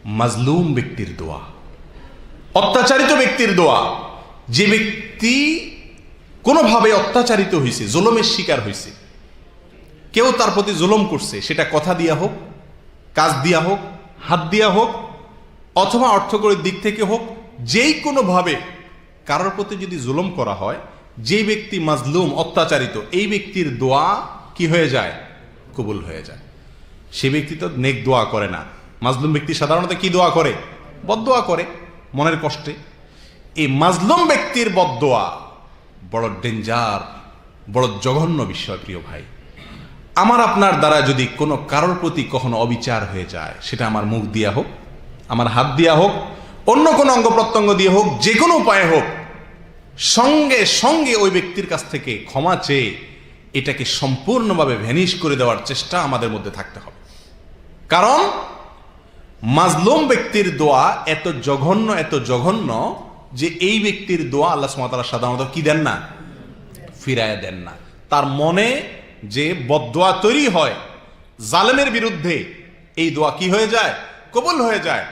মাজলুম ব্যক্তির দোয়া, অত্যাচারিত ব্যক্তির দোয়া। যে ব্যক্তি কোনোভাবে অত্যাচারিত হয়েছে, জুলুমের শিকার হয়েছে, কেউ তার প্রতি জুলুম করছে, সেটা কথা দিয়া হোক, কাজ দিয়া হোক, হাত দিয়া হোক, অথবা অর্থকরীর দিক থেকে হোক, যেই কোনোভাবে কারোর প্রতি যদি জুলুম করা হয়, যে ব্যক্তি মাজলুম, অত্যাচারিত, এই ব্যক্তির দোয়া কি হয়ে যায়? কবুল হয়ে যায়। সে ব্যক্তি তো নেক দোয়া করে না। মাজলুম ব্যক্তি সাধারণত কি দোয়া করে? বদদোয়া করে মনের কষ্টে। এই মাজলুম ব্যক্তির বদদোয়া বড় ডেঞ্জার, বড় জঘন্য বিষয়। প্রিয় ভাই, আমার আপনার দ্বারা যদি কোনো কারোর প্রতি কখনো অবিচার হয়ে যায়, সেটা আমার মুখ দিয়া হোক, আমার হাত দিয়া হোক, অন্য কোনো অঙ্গ প্রত্যঙ্গ দিয়ে হোক, যে কোনো উপায়ে হোক, সঙ্গে সঙ্গে ওই ব্যক্তির কাছ থেকে ক্ষমা চেয়ে এটাকে সম্পূর্ণভাবে ভ্যানিশ করে দেওয়ার চেষ্টা আমাদের মধ্যে থাকতে হবে। কারণ মাজলুম ব্যক্তির দোয়া এত জঘন্য, এত জঘন্য যে এই ব্যক্তির দোয়া আল্লাহ সুবহানাহু ওয়া তাআলা সাধারণত কি দেন না? ফিরায় দেন না। তার মনে যে বদদোয়া তৈরি হয় জালেমের বিরুদ্ধে, এই দোয়া কি হয়ে যায়? কবুল হয়ে যায়।